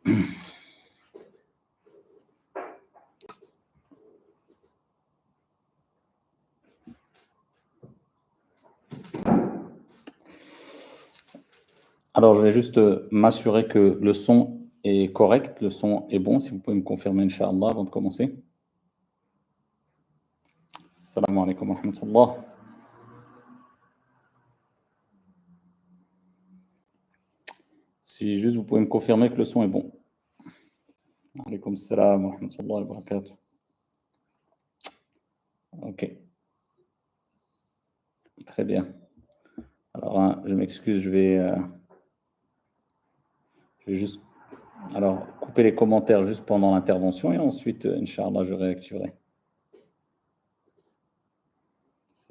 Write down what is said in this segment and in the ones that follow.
Alors, je vais juste m'assurer que le son est correct, le son est bon. Si vous pouvez me confirmer, Inch'Allah, avant de commencer. Assalamu alaikum wa rahmatullah. Si juste vous pouvez me confirmer que le son est bon. Alaykoum salam wa rahmatullah wa barakatuh. Ok, très bien. Alors, hein, je m'excuse, je vais juste couper les commentaires juste pendant l'intervention et ensuite, Inch'Allah, je réactiverai.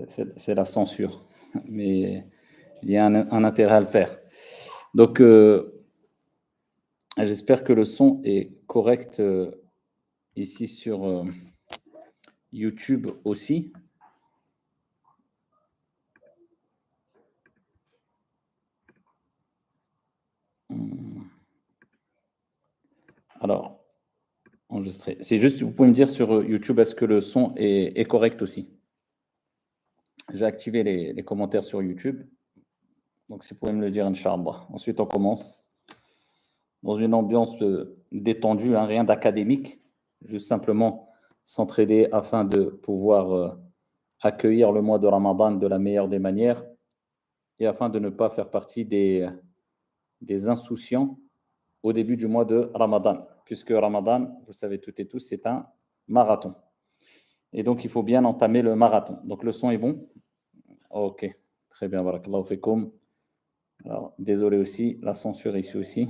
C'est la censure, mais il y a un intérêt à le faire. Donc, j'espère que le son est correct ici sur YouTube aussi. Alors, enregistré. C'est juste, vous pouvez me dire sur YouTube, est-ce que le son est correct aussi? J'ai activé les commentaires sur YouTube. Donc, si vous pouvez me le dire, Inch'Allah. Ensuite, on commence dans une ambiance détendue, hein, rien d'académique, juste simplement s'entraider afin de pouvoir accueillir le mois de Ramadan de la meilleure des manières et afin de ne pas faire partie des insouciants au début du mois de Ramadan, puisque Ramadan, vous le savez toutes et tous, c'est un marathon. Et donc, il faut bien entamer le marathon. Donc, le son est bon? Ok, très bien, barakallahu fikoum. Alors, désolé aussi, la censure ici aussi.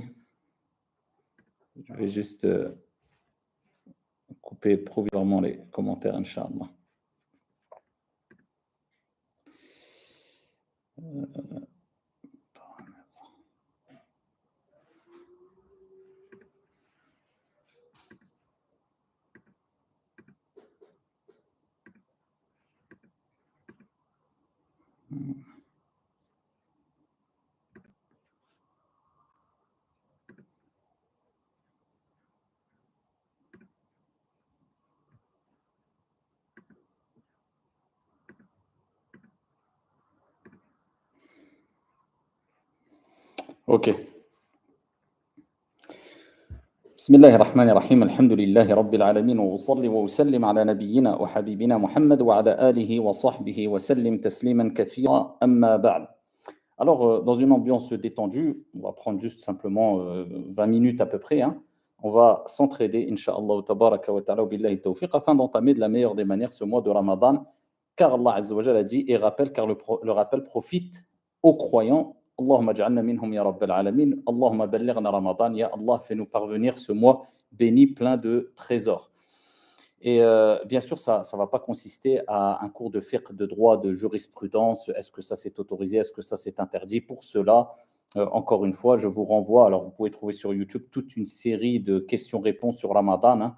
Je vais juste couper provisoirement les commentaires, Inch'Allah. Ok. بسم الله الرحمن الرحيم الحمد لله رب العالمين وأصلي وأسلم على نبينا وحبيبنا محمد وعلى آله وصحبه وسلم تسليما كثيرا أما بعد. Alors, dans une ambiance détendue, on va prendre juste simplement 20 minutes à peu près, hein. On va s'entraider, Inch'Allah, tabaraka wa ta'ala, billahi tawfiq, afin d'entamer de la meilleure des manières ce mois de Ramadan, car Allah Azza wa Jalla a dit et rappelle, car le rappel profite aux croyants. Allahumma ja'alna minhum ya rabbal alamin, Allahumma ballighna Ramadan, ya Allah, fais-nous parvenir ce mois béni plein de trésors. Et bien sûr, ça ne va pas consister à un cours de fiqh, de droit, de jurisprudence. Est-ce que ça c'est autorisé? Est-ce que ça c'est interdit? Pour cela, encore une fois, je vous renvoie. Alors, vous pouvez trouver sur YouTube toute une série de questions-réponses sur Ramadan, hein,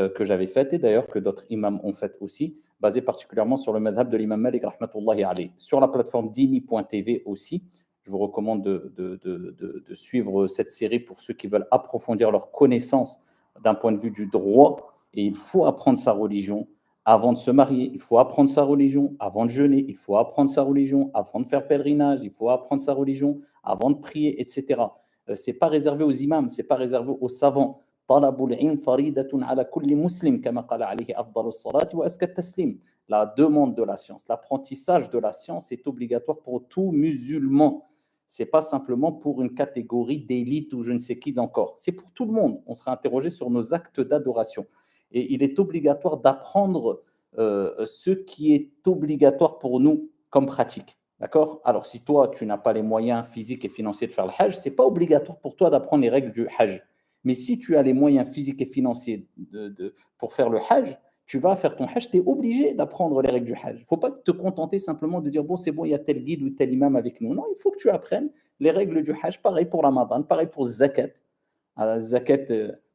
que j'avais faites et d'ailleurs que d'autres imams ont faites aussi, basées particulièrement sur le madhab de l'imam Malik, rahmatullahi alayh. Sur la plateforme dini.tv aussi, je vous recommande de suivre cette série pour ceux qui veulent approfondir leur connaissance d'un point de vue du droit. Et il faut apprendre sa religion avant de se marier, il faut apprendre sa religion avant de jeûner, il faut apprendre sa religion avant de faire pèlerinage, il faut apprendre sa religion avant de prier, etc. Ce n'est pas réservé aux imams, ce n'est pas réservé aux savants. La demande de la science, l'apprentissage de la science est obligatoire pour tout musulman. Ce n'est pas simplement pour une catégorie d'élite ou je ne sais qui encore. C'est pour tout le monde. On sera interrogé sur nos actes d'adoration. Et il est obligatoire d'apprendre ce qui est obligatoire pour nous comme pratique. D'accord? Alors, si toi, tu n'as pas les moyens physiques et financiers de faire le hajj, ce n'est pas obligatoire pour toi d'apprendre les règles du hajj. Mais si tu as les moyens physiques et financiers pour faire le hajj, tu vas faire ton hajj, tu es obligé d'apprendre les règles du hajj. Il ne faut pas te contenter simplement de dire, bon, c'est bon, il y a tel guide ou tel imam avec nous. Non, il faut que tu apprennes les règles du hajj. Pareil pour Ramadan, pareil pour Zakat. Zakat,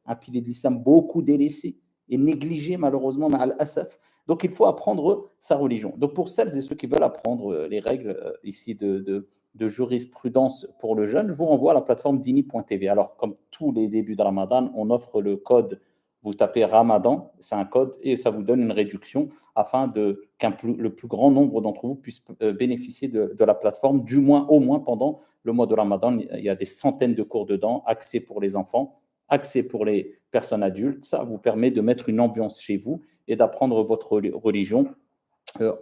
un pilier de l'islam beaucoup délaissé et négligé malheureusement mal asaf. Donc il faut apprendre sa religion. Donc pour celles et ceux qui veulent apprendre les règles ici de de jurisprudence pour le jeûne, je vous renvoie à la plateforme dini.tv. Alors, comme tous les débuts de Ramadan, on offre le code, vous tapez Ramadan, c'est un code, et ça vous donne une réduction afin le plus grand nombre d'entre vous puissent bénéficier de la plateforme, du moins, au moins pendant le mois de Ramadan. Il y a des centaines de cours dedans, accès pour les enfants, accès pour les personnes adultes. Ça vous permet de mettre une ambiance chez vous et d'apprendre votre religion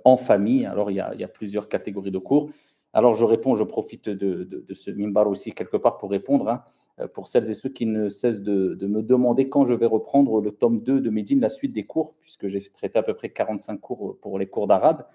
en famille. Alors, il y a plusieurs catégories de cours. Alors, je profite de ce mimbar aussi quelque part pour répondre, hein, pour celles et ceux qui ne cessent de me demander quand je vais reprendre le tome 2 de Médine, la suite des cours, puisque j'ai traité à peu près 45 cours pour les cours d'arabe,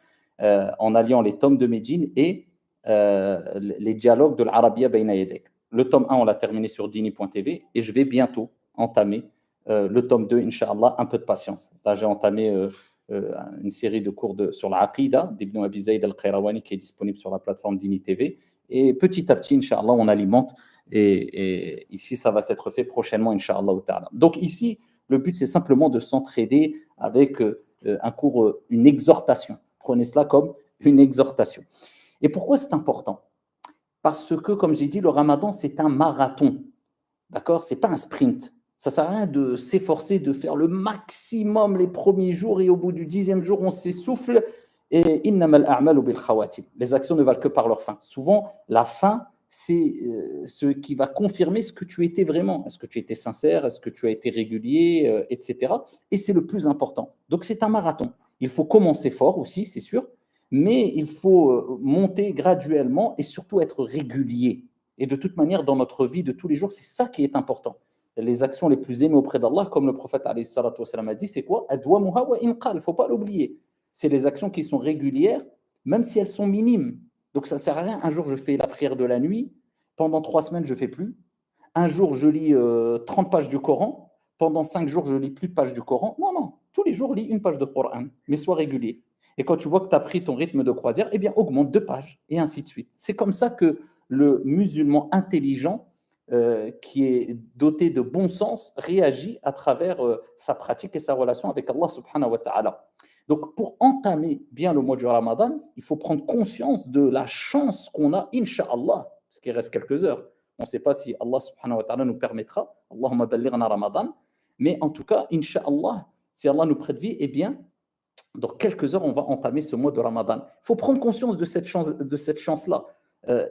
en alliant les tomes de Médine et les dialogues de l'Arabia Bayna Yedek. Le tome 1, on l'a terminé sur dini.tv et je vais bientôt entamer le tome 2, Inch'Allah, un peu de patience. Là, j'ai entamé une série de cours sur l'Aqida d'Ibn Abi Zayd al-Qayrawani qui est disponible sur la plateforme Dini TV. Et petit à petit, Inch'Allah, on alimente. Et ici, ça va être fait prochainement, Inch'Allah ta'ala. Donc ici, le but, c'est simplement de s'entraider avec un cours, une exhortation. Prenez cela comme une exhortation. Et pourquoi c'est important? Parce que, comme j'ai dit, le Ramadan, c'est un marathon. D'accord? Ce n'est pas un sprint. Ça ne sert à rien de s'efforcer de faire le maximum les premiers jours et au bout du 10e jour, on s'essouffle. Et innamal a'malu bil khawatim. Les actions ne valent que par leur fin. Souvent, la fin, c'est ce qui va confirmer ce que tu étais vraiment. Est-ce que tu étais sincère? Est-ce que tu as été régulier? Etc. Et c'est le plus important. Donc, c'est un marathon. Il faut commencer fort aussi, c'est sûr, mais il faut monter graduellement et surtout être régulier. Et de toute manière, dans notre vie de tous les jours, c'est ça qui est important. Les actions les plus aimées auprès d'Allah, comme le prophète a dit, c'est quoi? Adwamuha wa inqal, il ne faut pas l'oublier. C'est les actions qui sont régulières, même si elles sont minimes. Donc ça ne sert à rien. Un jour, je fais la prière de la nuit. Pendant 3 semaines, je ne fais plus. Un jour, je lis 30 pages du Coran. Pendant 5 jours, je lis plus de pages du Coran. Non, non. Tous les jours, lis une page de Coran, mais sois régulier. Et quand tu vois que tu as pris ton rythme de croisière, eh bien, augmente 2 pages, et ainsi de suite. C'est comme ça que le musulman intelligent, qui est doté de bon sens, réagit à travers sa pratique et sa relation avec Allah subhanahu wa ta'ala. Donc, pour entamer bien le mois du Ramadan, il faut prendre conscience de la chance qu'on a, Inch'Allah, parce qu'il reste quelques heures. On ne sait pas si Allah subhanahu wa ta'ala nous permettra, Allahumma ballighna Ramadan, mais en tout cas, Inch'Allah, si Allah nous prête vie, eh bien, dans quelques heures, on va entamer ce mois de Ramadan. Il faut prendre conscience de cette chance-là.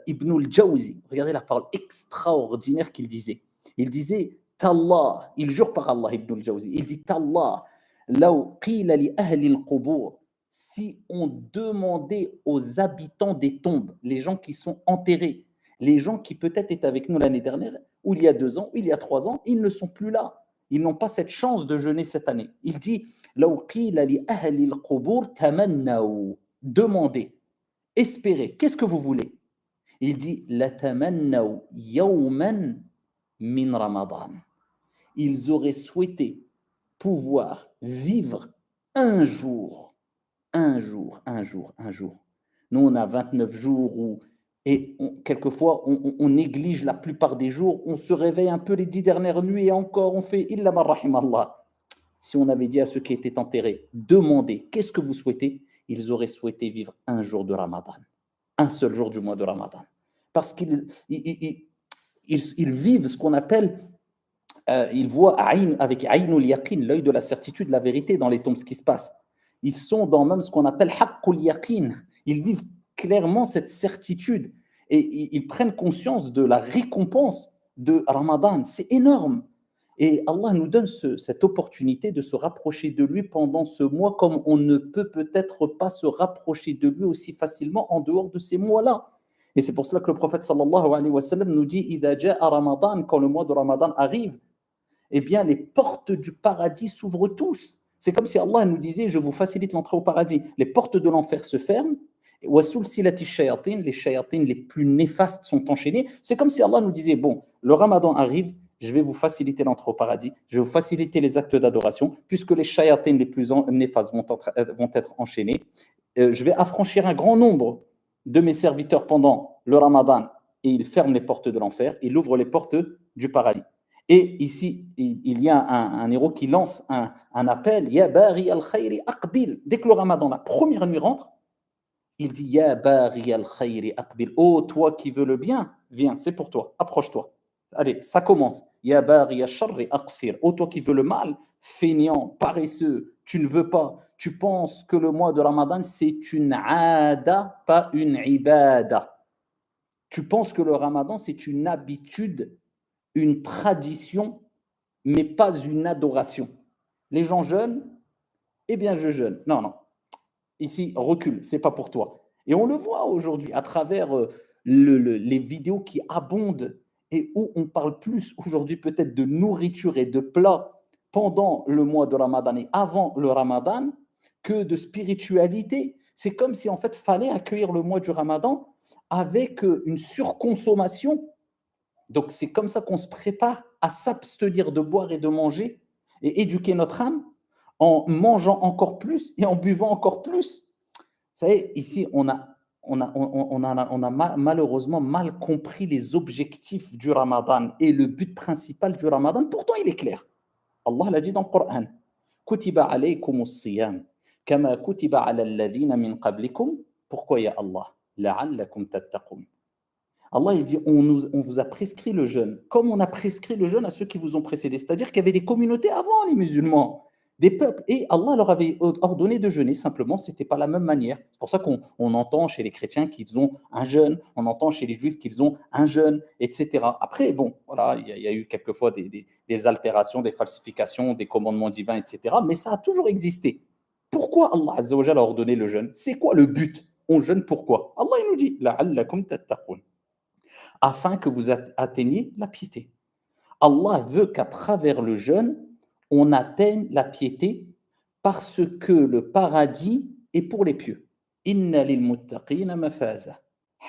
Ibn al-Jawzi, regardez la parole extraordinaire qu'il disait. Il disait, Tallah, il jure par Allah, Ibn al-Jawzi, il dit, Tallah, law qila li ahli al-qubur, si on demandait aux habitants des tombes, les gens qui sont enterrés, les gens qui peut-être étaient avec nous l'année dernière, ou il y a 2 ans, ou il y a 3 ans, ils ne sont plus là. Ils n'ont pas cette chance de jeûner cette année. Il dit, law qila li ahli al-qubur tamannaw, demandez, espérez, qu'est-ce que vous voulez? Il dit latamannaw yawman min Ramadan. Ils auraient souhaité pouvoir vivre un jour, un jour, un jour, un jour. Nous, on a 29 jours et quelquefois, on néglige la plupart des jours. On se réveille un peu les 10 dernières nuits et encore, on fait illa man rahimallah. Si on avait dit à ceux qui étaient enterrés, demandez, qu'est-ce que vous souhaitez? Ils auraient souhaité vivre un jour de Ramadan, un seul jour du mois de Ramadan. Parce qu'ils vivent ce qu'on appelle, ils voient avec Aynul Yaqin, l'œil de la certitude, la vérité dans les tombes, ce qui se passe. Ils sont dans même ce qu'on appelle Haqqul Yaqin. Ils vivent clairement cette certitude et ils prennent conscience de la récompense de Ramadan. C'est énorme. Et Allah nous donne cette opportunité de se rapprocher de lui pendant ce mois, comme on ne peut peut-être pas se rapprocher de lui aussi facilement en dehors de ces mois-là. Et c'est pour cela que le prophète sallallahu alayhi wa sallam nous dit Idha ja'a Ramadan, quand le mois de Ramadan arrive, eh bien les portes du paradis s'ouvrent tous. C'est comme si Allah nous disait je vous facilite l'entrée au paradis. Les portes de l'enfer se ferment. Les shayatines les plus néfastes sont enchaînées. C'est comme si Allah nous disait bon, le Ramadan arrive, je vais vous faciliter l'entrée au paradis, je vais vous faciliter les actes d'adoration, puisque les shayatines les plus néfastes vont être enchaînées. Je vais affranchir un grand nombre de mes serviteurs pendant le Ramadan et il ferme les portes de l'enfer, il ouvre les portes du paradis. Et ici, il y a un héros qui lance un appel, Ya bari al-khayri aqbil. Dès que le Ramadan, la première nuit rentre, Il dit Ya baghi al-khayri aqbil. Oh, toi qui veux le bien, viens, c'est pour toi, approche-toi. Allez, ça commence. Ya baghi al-sharri aqsir. Oh, toi qui veux le mal, feignant, paresseux, tu ne veux pas. Tu penses que le mois de Ramadan, c'est une aada, pas une ibada. Tu penses que le Ramadan, c'est une habitude, une tradition, mais pas une adoration. Les gens jeûnent, eh bien je jeûne. Non, non. Ici, recule, c'est pas pour toi. Et on le voit aujourd'hui à travers les vidéos qui abondent et où on parle plus aujourd'hui peut-être de nourriture et de plats pendant le mois de Ramadan et avant le Ramadan que de spiritualité. C'est comme si en fait fallait accueillir le mois du Ramadan avec une surconsommation. Donc c'est comme ça qu'on se prépare à s'abstenir de boire et de manger et éduquer notre âme en mangeant encore plus et en buvant encore plus. Vous savez, ici, on a malheureusement mal compris les objectifs du Ramadan et le but principal du Ramadan. Pourtant, il est clair. Allah l'a dit dans le Coran. Kutiba alaykum siyam kama kutiba ala alladhina min qablikum. Pourquoi ya Allah? La'allakum tattaqun. Allah il dit on vous a prescrit le jeûne, comme on a prescrit le jeûne à ceux qui vous ont précédés. C'est-à-dire qu'il y avait des communautés avant les musulmans, des peuples, et Allah leur avait ordonné de jeûner, simplement, ce n'était pas la même manière. C'est pour ça qu'on entend chez les chrétiens qu'ils ont un jeûne, on entend chez les juifs qu'ils ont un jeûne, etc. Après, bon, voilà, il y a eu quelquefois des altérations, des falsifications, des commandements divins, etc. Mais ça a toujours existé. Pourquoi Allah Azza wa Jalla a ordonné le jeûne? C'est quoi le but? On jeûne pourquoi? Allah il nous dit, la'allakum tattaqun, afin que vous atteigniez la piété. Allah veut qu'à travers le jeûne, on atteigne la piété parce que le paradis est pour les pieux. Inna lil muttaqina mafaza,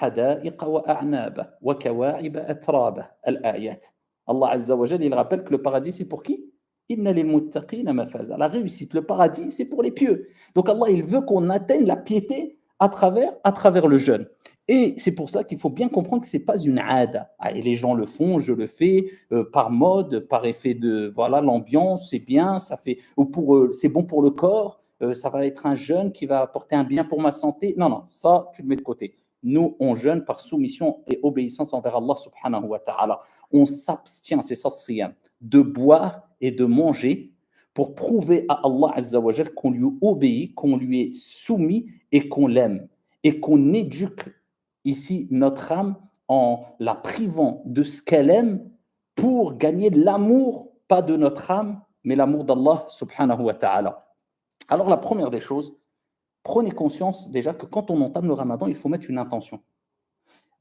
hada'iqa wa a'naba, wa kawa'iba atraba, al-ayat. Allah Azza wa Jalla, il rappelle que le paradis c'est pour qui? Inna lil muttaqina mafaza. La réussite, le paradis, c'est pour les pieux. Donc Allah, il veut qu'on atteigne la piété à travers le jeûne. Et c'est pour cela qu'il faut bien comprendre que ce n'est pas une aada. Ah, et les gens le font, je le fais, par mode, par effet de, voilà, l'ambiance, c'est bien, ça fait, ou c'est bon pour le corps, ça va être un jeûne qui va apporter un bien pour ma santé. Non, non, ça, tu le mets de côté. Nous, on jeûne par soumission et obéissance envers Allah subhanahu wa ta'ala. On s'abstient, c'est ça, siyam, de boire et de manger pour prouver à Allah Azza wa Jal qu'on lui obéit, qu'on lui est soumis et qu'on l'aime et qu'on éduque ici notre âme en la privant de ce qu'elle aime pour gagner l'amour, pas de notre âme, mais l'amour d'Allah subhanahu wa ta'ala. Alors la première des choses, prenez conscience déjà que quand on entame le ramadan, il faut mettre une intention.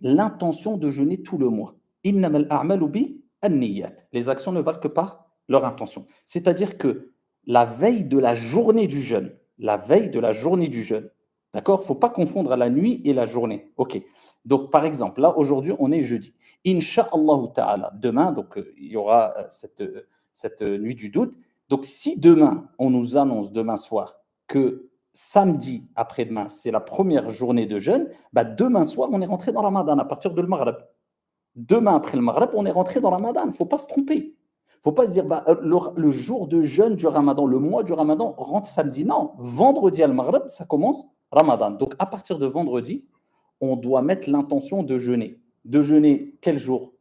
L'intention de jeûner tout le mois. Innamal a'malu bi an-niyyat. Les actions ne valent que par leur intention. C'est-à-dire que la veille de la journée du jeûne, d'accord? Il ne faut pas confondre la nuit et la journée. OK. Donc, par exemple, là, aujourd'hui, on est jeudi. Inch'Allah ta'ala. Demain, donc, il y aura cette nuit du doute. Donc, si demain, on nous annonce demain soir que samedi après-demain, c'est la première journée de jeûne, bah demain soir, on est rentré dans Ramadan à partir de le Maghreb. Demain après le Maghreb, on est rentré dans Ramadan. Il ne faut pas se tromper. Il ne faut pas se dire bah, le jour de jeûne du Ramadan, le mois du Ramadan rentre samedi. Non, vendredi à le Maghreb, ça commence Ramadan. Donc à partir de vendredi, on doit mettre l'intention de jeûner. De jeûner quel jour?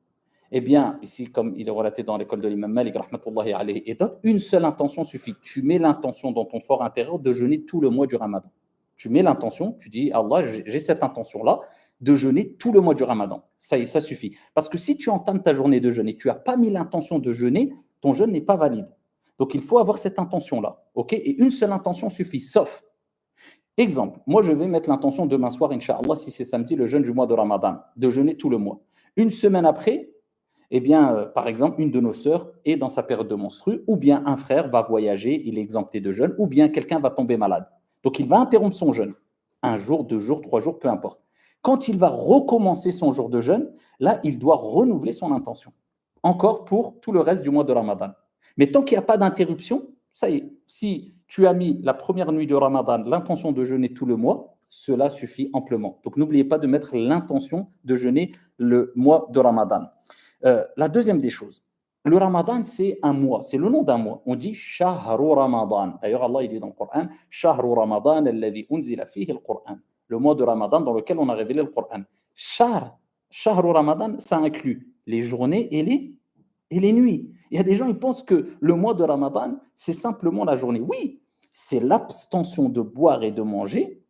Eh bien, ici, comme il est relaté dans l'école de l'imam Malik, rahmatullahi alayhi, et d'autres, une seule intention suffit. Tu mets l'intention dans ton fort intérieur de jeûner tout le mois du Ramadan. Tu mets l'intention, tu dis, Allah, j'ai cette intention-là de jeûner tout le mois du Ramadan. Ça y est, ça suffit. Parce que si tu entames ta journée de jeûne et tu n'as pas mis l'intention de jeûner, ton jeûne n'est pas valide. Donc, il faut avoir cette intention-là. Ok? Et une seule intention suffit, sauf, exemple, moi, je vais mettre l'intention demain soir, Inch'Allah, si c'est samedi, le jeûne du mois de Ramadan, de jeûner tout le mois. Une semaine après, eh bien, par exemple, une de nos sœurs est dans sa période de menstrue, ou bien un frère va voyager, il est exempté de jeûne, ou bien quelqu'un va tomber malade. Donc, il va interrompre son jeûne. Un jour, 2 jours, 3 jours, peu importe. Quand il va recommencer son jour de jeûne, là, il doit renouveler son intention. Encore pour tout le reste du mois de Ramadan. Mais tant qu'il n'y a pas d'interruption, ça y est, si tu as mis la première nuit de Ramadan l'intention de jeûner tout le mois, cela suffit amplement. Donc, n'oubliez pas de mettre l'intention de jeûner le mois de Ramadan. La deuxième des choses, le Ramadan, c'est un mois, c'est le nom d'un mois. On dit Shahru Ramadan. D'ailleurs, Allah il dit dans le Coran Shahru Ramadan alladhi unzila fihi al-Qur'an. le mois de Ramadan dans lequel on a révélé le Coran. Shahr, Shahru Ramadan, ça inclut les journées et les nuits. Il y a des gens, ils pensent que le mois de Ramadan, c'est simplement la journée. Oui, c'est l'abstention de boire et de manger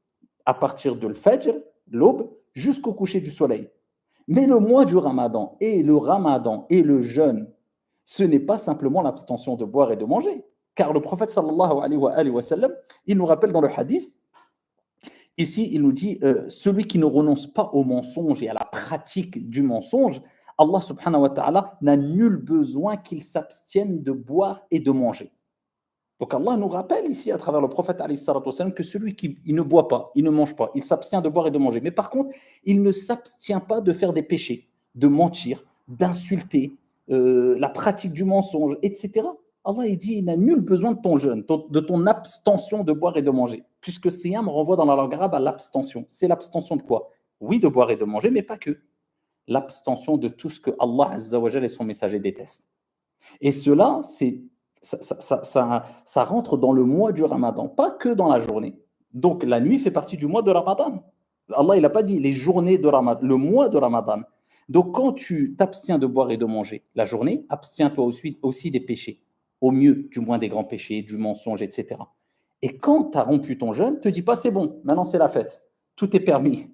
à partir de l'Fajr, l'aube, jusqu'au coucher du soleil. Mais le mois du Ramadan et le jeûne, ce n'est pas simplement l'abstention de boire et de manger. Car le prophète sallallahu alayhi wa sallam, il nous rappelle dans le hadith, ici il nous dit, celui qui ne renonce pas au mensonge et à la pratique du mensonge, Allah subhanahu wa ta'ala n'a nul besoin qu'il s'abstienne de boire et de manger. Donc Allah nous rappelle ici à travers le prophète alayhi salatu wassalam, que celui qui il ne boit pas, il ne mange pas, il s'abstient de boire et de manger. Mais par contre, il ne s'abstient pas de faire des péchés, de mentir, d'insulter, la pratique du mensonge, etc. Allah il dit, il n'a nul besoin de ton jeûne, de ton abstention de boire et de manger. Puisque Siyam renvoie dans la langue arabe à l'abstention. C'est l'abstention de quoi? Oui, de boire et de manger, mais pas que. L'abstention de tout ce que Allah Azza wa Jalla et son messager détestent. Et cela, ça rentre dans le mois du Ramadan, pas que dans la journée. Donc la nuit fait partie du mois de Ramadan. Allah, il n'a pas dit les journées de Ramadan, le mois de Ramadan. Donc quand tu t'abstiens de boire et de manger la journée, abstiens-toi aussi des péchés, au mieux du moins des grands péchés, du mensonge, etc. Et quand tu as rompu ton jeûne, ne te dis pas c'est bon, maintenant c'est la fête, tout est permis.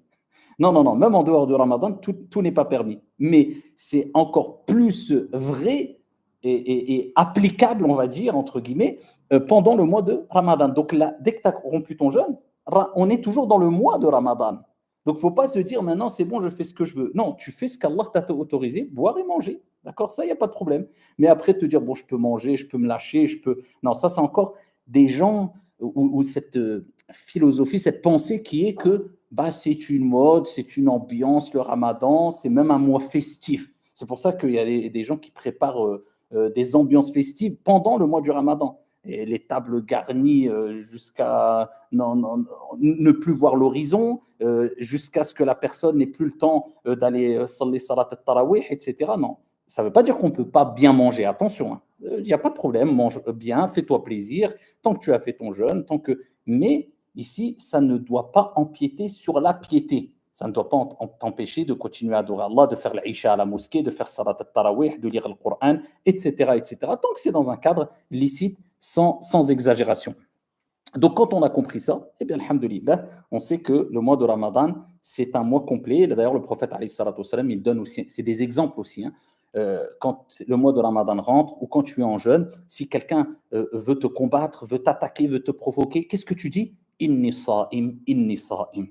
Non, non, non, même en dehors du Ramadan, tout n'est pas permis. Mais c'est encore plus vrai et applicable, on va dire, entre guillemets, pendant le mois de Ramadan. Donc là, dès que tu as rompu ton jeûne, on est toujours dans le mois de Ramadan. Donc il ne faut pas se dire maintenant c'est bon, je fais ce que je veux. Non, tu fais ce qu'Allah t'a autorisé, boire et manger. D'accord, ça, il n'y a pas de problème. Mais après, te dire, bon, je peux manger, je peux me lâcher, je peux. Non, ça, c'est encore des gens ou cette philosophie, cette pensée qui est que bah, c'est une mode, c'est une ambiance, le Ramadan, c'est même un mois festif. C'est pour ça qu'il y a des gens qui préparent des ambiances festives pendant le mois du Ramadan. Et les tables garnies jusqu'à ne plus voir l'horizon, jusqu'à ce que la personne n'ait plus le temps d'aller saller salat al-tarawih, etc. Non, ça ne veut pas dire qu'on ne peut pas bien manger. Attention, hein. Il n'y a pas de problème, mange bien, fais-toi plaisir, tant que tu as fait ton jeûne, tant que... Mais ici, ça ne doit pas empiéter sur la piété. Ça ne doit pas t'empêcher de continuer à adorer Allah, de faire l'Isha à la mosquée, de faire Salat al-Tarawih, de lire le Coran, etc., etc. Tant que c'est dans un cadre licite, sans exagération. Donc, quand on a compris ça, eh bien, alhamdoulilah, on sait que le mois de Ramadan, c'est un mois complet. D'ailleurs, le prophète, alayhi salatu wassalam, il donne aussi, c'est des exemples aussi, hein. Quand le mois de Ramadan rentre ou quand tu es en jeûne, si quelqu'un veut te combattre, veut t'attaquer, veut te provoquer, qu'est-ce que tu dis? Inni sa'im, inni sa'im.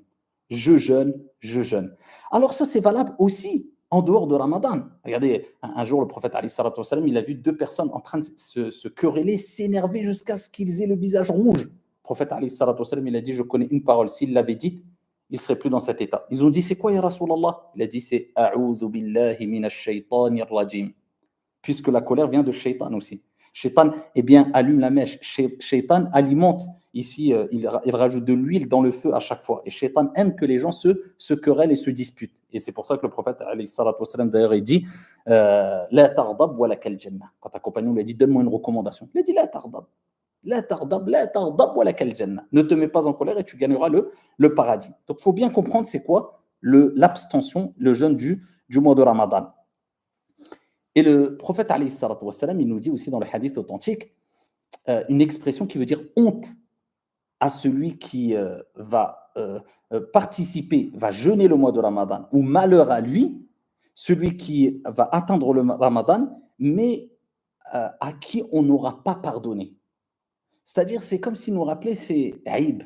Je jeûne, je jeûne. Alors ça, c'est valable aussi en dehors de Ramadan. Regardez, un jour, le prophète, alayhi salatu wassalam, il a vu deux personnes en train de se quereller, s'énerver jusqu'à ce qu'ils aient le visage rouge. Le prophète, alayhi salatu wassalam, il a dit, je connais une parole, s'il l'avait dite, il ne serait plus dans cet état. Ils ont dit, c'est quoi, ya Rasulallah? Il a dit, c'est A'udhu billahi minash shaytanir rajim. Puisque la colère vient de shaitan aussi. Shaitan, eh bien, allume la mèche. Shaitan alimente. Ici, il rajoute de l'huile dans le feu à chaque fois. Et shaitan aime que les gens se querellent et se disputent. Et c'est pour ça que le prophète, alayhi salatu wassalam, d'ailleurs, il dit La tardab wa lakal jannah. Quand ta compagnon lui a dit, donne-moi une recommandation. Il a dit, la tardab. La tardab wa lakal jannah. Ne te mets pas en colère et tu gagneras le paradis. Donc, il faut bien comprendre c'est quoi l'abstention, le jeûne du mois de Ramadan. Et le prophète, alayhi salatu wassalam, il nous dit aussi dans le hadith authentique une expression qui veut dire honte à celui qui va participer, va jeûner le mois de Ramadan, ou malheur à lui, celui qui va atteindre le Ramadan, mais à qui on n'aura pas pardonné. C'est-à-dire, c'est comme s'il nous rappelait, c'est aïb,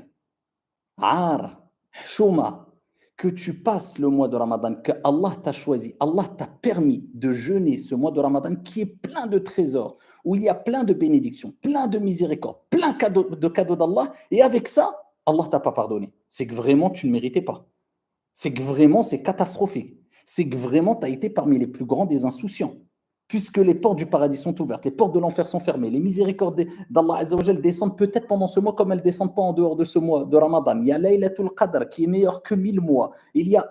ar, chouma, que tu passes le mois de Ramadan, que Allah t'a choisi, Allah t'a permis de jeûner ce mois de Ramadan qui est plein de trésors, où il y a plein de bénédictions, plein de miséricordes, plein de cadeaux d'Allah, et avec ça, Allah t'a pas pardonné. C'est que vraiment tu ne méritais pas. C'est que vraiment c'est catastrophique. C'est que vraiment tu as été parmi les plus grands des insouciants. Puisque les portes du paradis sont ouvertes, les portes de l'enfer sont fermées, les miséricordes d'Allah Azza wa Jal descendent peut-être pendant ce mois comme elles ne descendent pas en dehors de ce mois de Ramadan. Il y a Laylatul Qadr qui est meilleur que 1000 mois. Il y a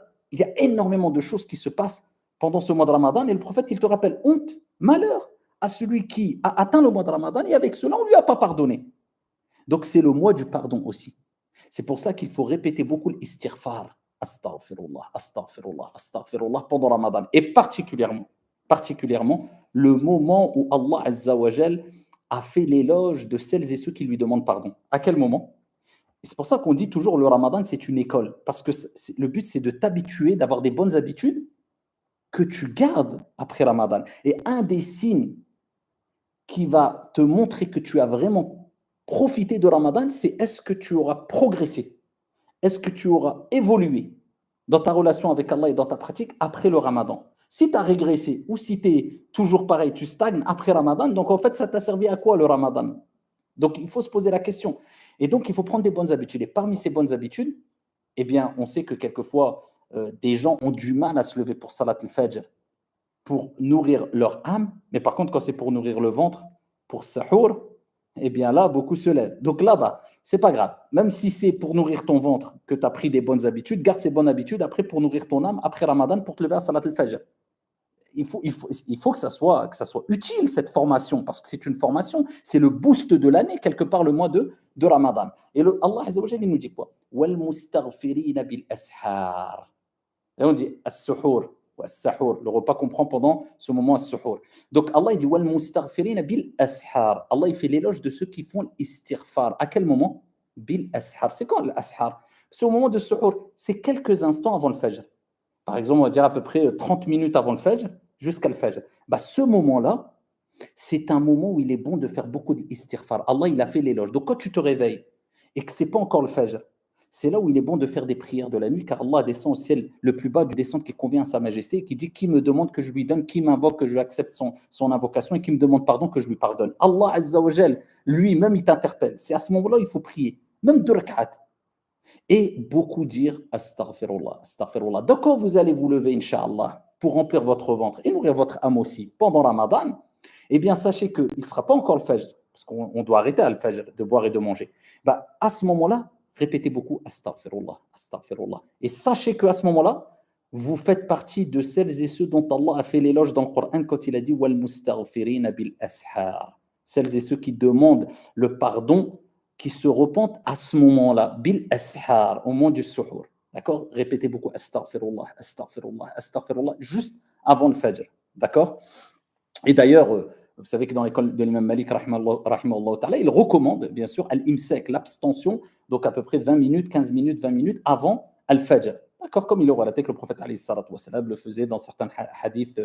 énormément de choses qui se passent pendant ce mois de Ramadan et le prophète il te rappelle honte, malheur à celui qui a atteint le mois de Ramadan et avec cela on ne lui a pas pardonné. Donc c'est le mois du pardon aussi. C'est pour cela qu'il faut répéter beaucoup l'istighfar. Astaghfirullah, astaghfirullah, astaghfirullah pendant Ramadan. Et particulièrement, le moment où Allah Azza wa Jal a fait l'éloge de celles et ceux qui lui demandent pardon. À quel moment? Et c'est pour ça qu'on dit toujours le Ramadan, c'est une école. Parce que le but, c'est de t'habituer, d'avoir des bonnes habitudes que tu gardes après Ramadan. Et un des signes qui va te montrer que tu as vraiment profité de Ramadan, c'est est-ce que tu auras progressé? Est-ce que tu auras évolué dans ta relation avec Allah et dans ta pratique après le Ramadan? Si tu as régressé ou si tu es toujours pareil, tu stagnes après Ramadan, donc en fait, ça t'a servi à quoi le Ramadan? Donc il faut se poser la question. Et donc il faut prendre des bonnes habitudes. Et parmi ces bonnes habitudes, eh bien, on sait que quelquefois, des gens ont du mal à se lever pour Salat al-Fajr, pour nourrir leur âme, mais par contre, quand c'est pour nourrir le ventre, pour Sahour, eh bien là, beaucoup se lèvent. Donc là-bas, c'est pas grave. Même si c'est pour nourrir ton ventre que tu as pris des bonnes habitudes, garde ces bonnes habitudes après pour nourrir ton âme, après Ramadan, pour te lever à Salat al-Fajr. Il faut que ça soit utile, cette formation, parce que c'est une formation, c'est le boost de l'année, quelque part, le mois de Ramadan. Et Allah Azza wa Jalla, il nous dit quoi? Wal mustaghfirina bil ashar. Et on dit as-suhour, ou as-sahour, le repas qu'on prend pendant ce moment as-suhour. Donc Allah il dit wal mustaghfirina bil ashar. Allah il fait l'éloge de ceux qui font l'istighfar. À quel moment? Bil ashar. C'est quand l'ashar? C'est au moment de suhour, c'est quelques instants avant le fajr. Par exemple, on va dire à peu près 30 minutes avant le fajr jusqu'à le fajr. Bah, ce moment-là, c'est un moment où il est bon de faire beaucoup d'istighfar. Allah, il a fait l'éloge. Donc, quand tu te réveilles et que ce n'est pas encore le fajr, c'est là où il est bon de faire des prières de la nuit, car Allah descend au ciel le plus bas du descente qui convient à sa majesté, et qui dit qui me demande que je lui donne, qui m'invoque que je accepte son invocation, et qui me demande pardon que je lui pardonne. Allah Azza wa Jal, lui-même, il t'interpelle. C'est à ce moment-là il faut prier, même deux rak'at. Et beaucoup dire astaghfirullah, astaghfirullah. Donc quand vous allez vous lever, Inch'Allah, pour remplir votre ventre et nourrir votre âme aussi pendant Ramadan, eh bien sachez qu'il ne sera pas encore le fajr, parce qu'on doit arrêter à le fajr de boire et de manger. Bah, à ce moment-là, répétez beaucoup astaghfirullah, astaghfirullah. Et sachez qu'à ce moment-là, vous faites partie de celles et ceux dont Allah a fait l'éloge dans le Coran quand il a dit wal mustaghfirina bil ashar. Celles et ceux qui demandent le pardon, qui se repentent à ce moment-là, bil ashar, au moment du suhour. D'accord? Répétez beaucoup astaghfirullah, astaghfirullah, astaghfirullah, juste avant le fajr. D'accord? Et d'ailleurs, vous savez que dans l'école de l'imam Malik, rahimahullah ta'ala, il recommande, bien sûr, al-imsak, l'abstention, donc à peu près 20 minutes, 15 minutes, 20 minutes avant al-fajr. D'accord, comme il est relaté que le prophète le faisait dans certains hadiths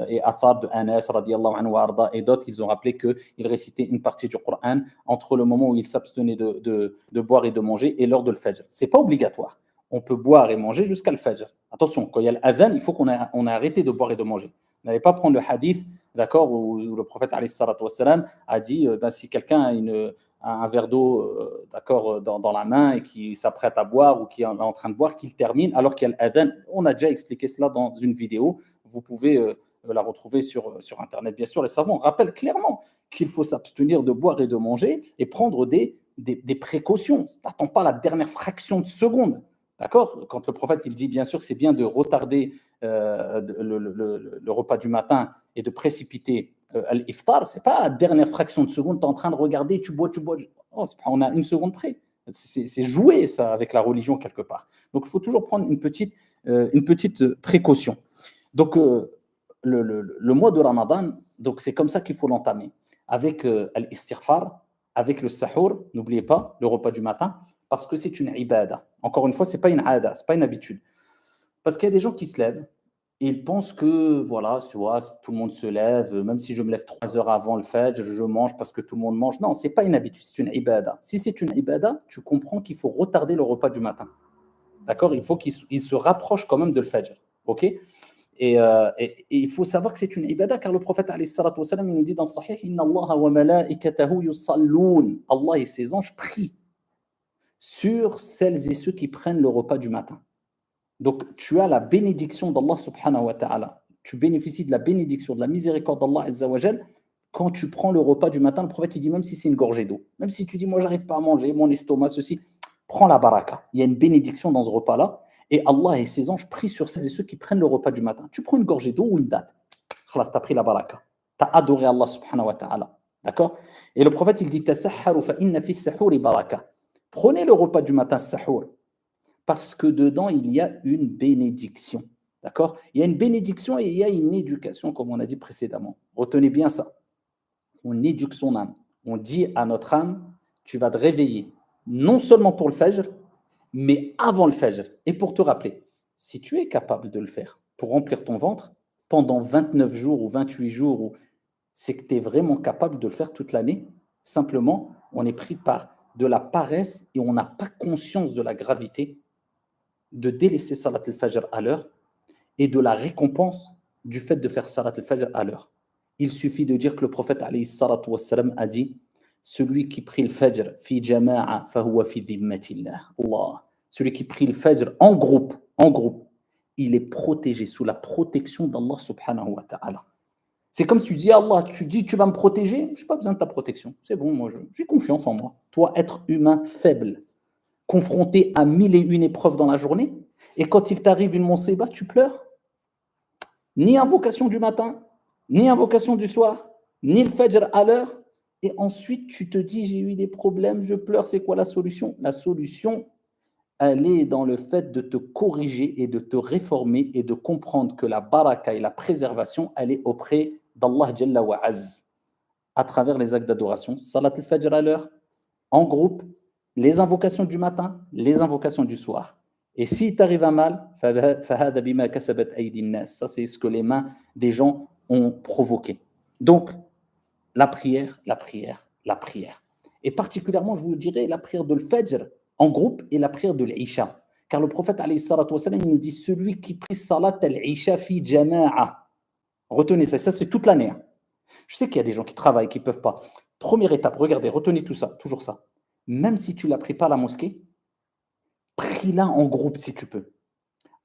et athar de Anas radiallahu anhu arda, et d'autres, ils ont rappelé qu'il récitait une partie du Coran entre le moment où il s'abstenait de boire et de manger et l'heure de l'fajr. Ce n'est pas obligatoire. On peut boire et manger jusqu'à l'fajr. Attention, quand il y a l'adhan, il faut qu'on ait arrêté de boire et de manger. Vous n'allez pas prendre le hadith, d'accord, où le prophète a dit ben, si quelqu'un a un verre d'eau d'accord, dans la main et qui s'apprête à boire ou qui est en train de boire, qu'il termine alors qu'il y a l'adhan. On a déjà expliqué cela dans une vidéo. Vous pouvez la retrouver sur Internet, bien sûr. Les savants rappellent clairement qu'il faut s'abstenir de boire et de manger et prendre des précautions. N'attends pas la dernière fraction de seconde. D'accord? Quand le prophète il dit bien sûr que c'est bien de retarder le repas du matin et de précipiter l'iftar, ce n'est pas la dernière fraction de seconde, tu es en train de regarder, tu bois. Oh, on a une seconde près. C'est jouer ça avec la religion quelque part. Donc il faut toujours prendre une petite précaution. Donc le mois de Ramadan, donc c'est comme ça qu'il faut l'entamer. Avec l'istighfar, avec le sahour, n'oubliez pas, le repas du matin, parce que c'est une ibada. Encore une fois, ce n'est pas une ada, ce n'est pas une habitude. Parce qu'il y a des gens qui se lèvent et ils pensent que, voilà, tu vois, tout le monde se lève, même si je me lève 3 heures avant le fajr, je mange parce que tout le monde mange. Non, ce n'est pas une habitude, c'est une ibada. Si c'est une ibada, tu comprends qu'il faut retarder le repas du matin. D'accord? Il faut qu'il se rapproche quand même de le fajr. OK? Et il faut savoir que c'est une ibada, car le prophète alayhi salatu wassalam, il nous dit dans le Sahih, Inna Allah wa malaikatahu yusalloun. Allah et ses anges prient sur celles et ceux qui prennent le repas du matin. Donc, tu as la bénédiction d'Allah subhanahu wa ta'ala. Tu bénéficies de la bénédiction, de la miséricorde d'Allah azza wa jal quand tu prends le repas du matin. Le prophète, il dit, même si c'est une gorgée d'eau, même si tu dis, moi, j'arrive pas à manger, mon estomac, ceci, prends la baraka. Il y a une bénédiction dans ce repas-là. Et Allah et ses anges prient sur celles et ceux qui prennent le repas du matin. Tu prends une gorgée d'eau ou une date. Khalas, tu as pris la baraka. Tu as adoré Allah subhanahu wa ta'ala. D'accord? Et le prophète, il dit, tasahharu fa inna fi sahuri baraka. Prenez le repas du matin, sahour, parce que dedans, il y a une bénédiction. D'accord? Il y a une bénédiction et il y a une éducation, comme on a dit précédemment. Retenez bien ça. On éduque son âme. On dit à notre âme, tu vas te réveiller, non seulement pour le fajr, mais avant le fajr. Et pour te rappeler, si tu es capable de le faire pour remplir ton ventre pendant 29 jours ou 28 jours, c'est que tu es vraiment capable de le faire toute l'année. Simplement, on est pris par de la paresse et on n'a pas conscience de la gravité de délaisser Salat al-Fajr à l'heure et de la récompense du fait de faire Salat al-Fajr à l'heure. Il suffit de dire que le prophète alayhi salatu wassalam a dit celui qui prie le Fajr fi jama'a fahuwa fi dhimmatillah. Allah. Celui qui prie le Fajr en groupe, il est protégé sous la protection d'Allah subhanahu wa ta'ala. C'est comme si tu dis à Allah, tu dis tu vas me protéger, je n'ai pas besoin de ta protection. C'est bon, moi j'ai confiance en moi. Toi, être humain faible, confronté à 1001 épreuves dans la journée, et quand il t'arrive une monséba, tu pleures. Ni invocation du matin, ni invocation du soir, ni le Fajr à l'heure, et ensuite tu te dis j'ai eu des problèmes, je pleure, c'est quoi la solution? La solution, elle est dans le fait de te corriger et de te réformer et de comprendre que la baraka et la préservation, elle est auprès d'Allah Jalla wa Az, à travers les actes d'adoration, Salat al-Fajr à l'heure, en groupe, les invocations du matin, les invocations du soir. Et si t'arrive à mal, فَهَذَا بِمَا كَسَبَتْ أَيْدِي النَّاسِ. Ça, c'est ce que les mains des gens ont provoqué. Donc, la prière, la prière, la prière. Et particulièrement, je vous dirais, la prière de l'Fajr en groupe et la prière de l'Isha. Car le prophète, alayhi salatu wassalam, il nous dit celui qui prie Salat al-Isha fi jama'a. Retenez ça, ça c'est toute l'année. Je sais qu'il y a des gens qui travaillent, qui ne peuvent pas. Première étape, regardez, retenez tout ça, toujours ça. Même si tu ne la pries pas à la mosquée, prie-la en groupe si tu peux.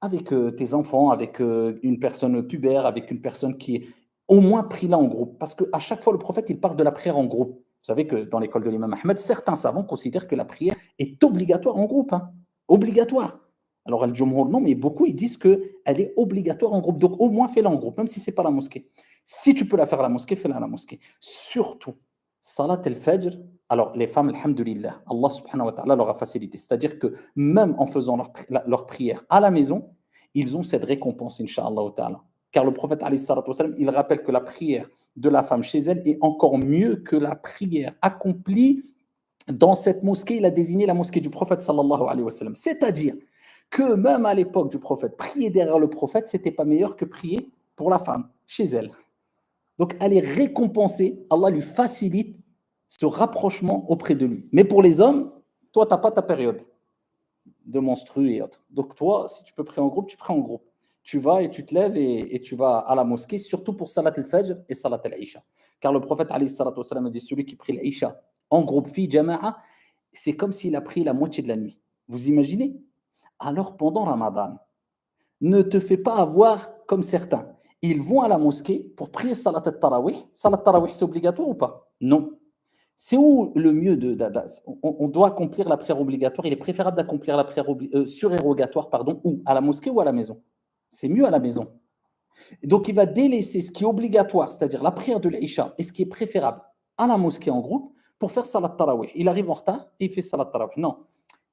Avec tes enfants, avec une personne pubère, avec une personne qui est... Au moins, prie-la en groupe. Parce qu'à chaque fois, le prophète, il parle de la prière en groupe. Vous savez que dans l'école de l'imam Ahmed, certains savants considèrent que la prière est obligatoire en groupe. Hein. Obligatoire. Alors, Al-Jumhur, non, mais beaucoup, ils disent qu'elle est obligatoire en groupe. Donc, au moins, fais-la en groupe, même si ce n'est pas la mosquée. Si tu peux la faire à la mosquée, fais-la à la mosquée. Surtout, Salat al-Fajr, alors les femmes, alhamdulillah, Allah subhanahu wa ta'ala leur a facilité. C'est-à-dire que même en faisant leur prière à la maison, ils ont cette récompense, incha'Allah ta'ala. Car le prophète, alayhi salatu wasalam, il rappelle que la prière de la femme chez elle est encore mieux que la prière accomplie dans cette mosquée. Il a désigné la mosquée du prophète, sallallahu alayhi wa sallam. C'est-à-dire que même à l'époque du prophète, prier derrière le prophète, c'était pas meilleur que prier pour la femme, chez elle. Donc, elle est récompensée, Allah lui facilite ce rapprochement auprès de lui. Mais pour les hommes, toi, tu n'as pas ta période de menstru et autres. Donc, toi, si tu peux prier en groupe, tu pries en groupe. Tu vas et tu te lèves et tu vas à la mosquée, surtout pour Salat al-Fajr et Salat al-Isha. Car le prophète, alayhi salatu wassalam, a dit celui qui prie l'Isha en groupe, fi jama'a, c'est comme s'il a pris la moitié de la nuit. Vous imaginez? Alors, pendant Ramadan, ne te fais pas avoir comme certains. Ils vont à la mosquée pour prier Salat al-Tarawih. Salat al-Tarawih, c'est obligatoire ou pas? Non. C'est où le mieux on doit accomplir la prière obligatoire. Il est préférable d'accomplir la prière surérogatoire, où? À la mosquée ou à la maison? C'est mieux à la maison. Donc, il va délaisser ce qui est obligatoire, c'est-à-dire la prière de l'Isha, et ce qui est préférable à la mosquée en groupe pour faire Salat al-Tarawih. Il arrive en retard et il fait Salat al-Tarawih. Non.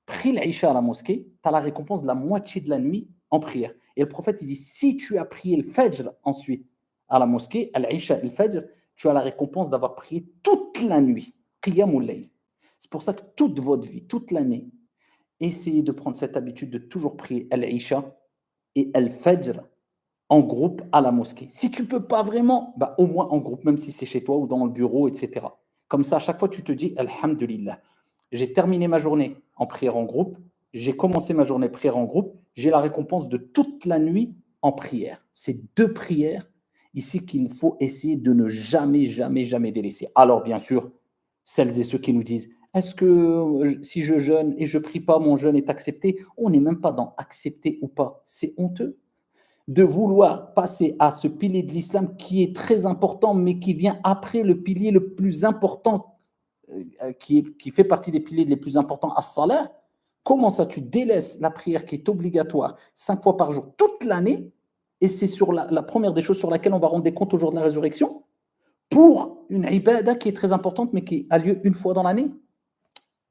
Prie l'Isha à la mosquée, tu as la récompense de la moitié de la nuit en prière. Et le prophète, il dit, si tu as prié le Fajr ensuite à la mosquée, à l'Isha et le Fajr, tu as la récompense d'avoir prié toute la nuit. Qiyamul Layl. C'est pour ça que toute votre vie, toute l'année, essayez de prendre cette habitude de toujours prier l'Isha et le Fajr en groupe à la mosquée. Si tu ne peux pas vraiment, bah, au moins en groupe, même si c'est chez toi ou dans le bureau, etc. Comme ça, à chaque fois, tu te dis, Alhamdulillah, j'ai terminé ma journée en prière en groupe, j'ai commencé ma journée prière en groupe, j'ai la récompense de toute la nuit en prière. C'est 2 prières ici qu'il faut essayer de ne jamais, jamais, jamais délaisser. Alors bien sûr, celles et ceux qui nous disent, est-ce que si je jeûne et je prie pas, mon jeûne est accepté? On n'est même pas dans accepter ou pas. C'est honteux de vouloir passer à ce pilier de l'islam qui est très important, mais qui vient après le pilier le plus important, qui fait partie des piliers les plus importants, as-salah. Comment ça, tu délaisses la prière qui est obligatoire 5 fois par jour toute l'année, et c'est sur la première des choses sur laquelle on va rendre des comptes au jour de la résurrection, pour une ibada qui est très importante, mais qui a lieu une fois dans l'année?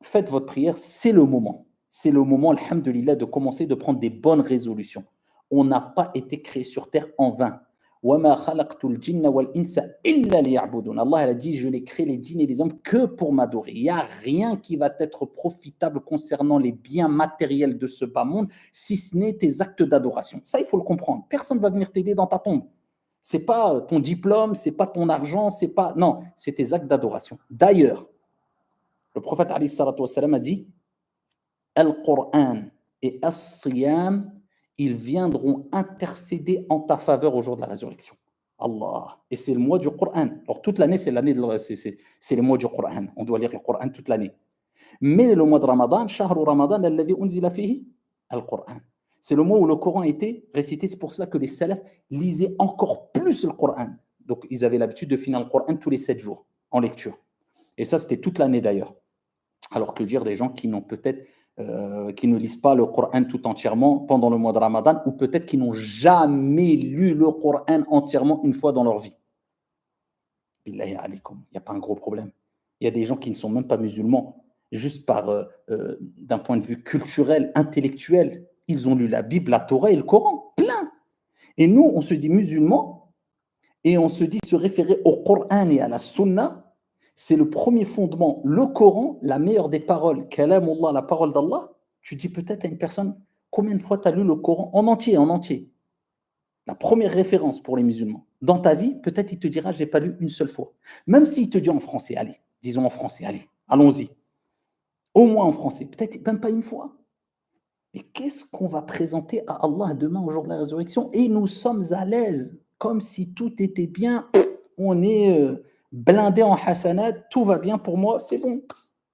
faites votre prière, c'est le moment. C'est le moment, alhamdulillah, de commencer de prendre des bonnes résolutions. On n'a pas été créé sur terre en vain. وَمَا خَلَقْتُ الْجِنَّ وَالْإِنسَ إِلَّا لِيَعْبُدُونَ. Allah a dit, je l'ai créé les djinns et les hommes que pour m'adorer. Il n'y a rien qui va être profitable concernant les biens matériels de ce bas monde, si ce n'est tes actes d'adoration. Ça, il faut le comprendre. Personne ne va venir t'aider dans ta tombe. C'est pas ton diplôme, c'est pas ton argent, c'est pas... Non, c'est tes actes d'adoration. D'ailleurs, le prophète alayhi salatu wassalam a dit Al-Qur'an et As-Siyam, ils viendront intercéder en ta faveur au jour de la résurrection. Allah. Et c'est le mois du Qur'an. Alors toute l'année, c'est le mois du Qur'an. On doit lire le Qur'an toute l'année. Mais le mois de Ramadan, Shahru Ramadan, alladhi unzila fihi Al-Qur'an. C'est le mois où le Coran a été récité. C'est pour cela que les salafs lisaient encore plus le Qur'an. Donc ils avaient l'habitude de finir le Qur'an tous les 7 jours en lecture. Et ça, c'était toute l'année d'ailleurs. Alors que dire des gens qui n'ont peut-être qui ne lisent pas le Coran tout entièrement pendant le mois de Ramadan, ou peut-être qui n'ont jamais lu le Coran entièrement une fois dans leur vie. Billahi alaykoum, il n'y a pas un gros problème. Il y a des gens qui ne sont même pas musulmans, juste d'un point de vue culturel, intellectuel, ils ont lu la Bible, la Torah et le Coran, plein. Et nous, on se dit musulmans, et on se dit se référer au Coran et à la Sunna. C'est le premier fondement. Le Coran, la meilleure des paroles, Kalamullah, la parole d'Allah. Tu dis peut-être à une personne, combien de fois tu as lu le Coran en entier, en entier? La première référence pour les musulmans. Dans ta vie, peut-être il te dira, je n'ai pas lu une seule fois. Même s'il te dit en français, allez, disons en français, allez, allons-y. Au moins en français, peut-être même pas une fois. Mais qu'est-ce qu'on va présenter à Allah demain au jour de la résurrection? Et nous sommes à l'aise, comme si tout était bien. On est blindé en hasanat, tout va bien pour moi, c'est bon.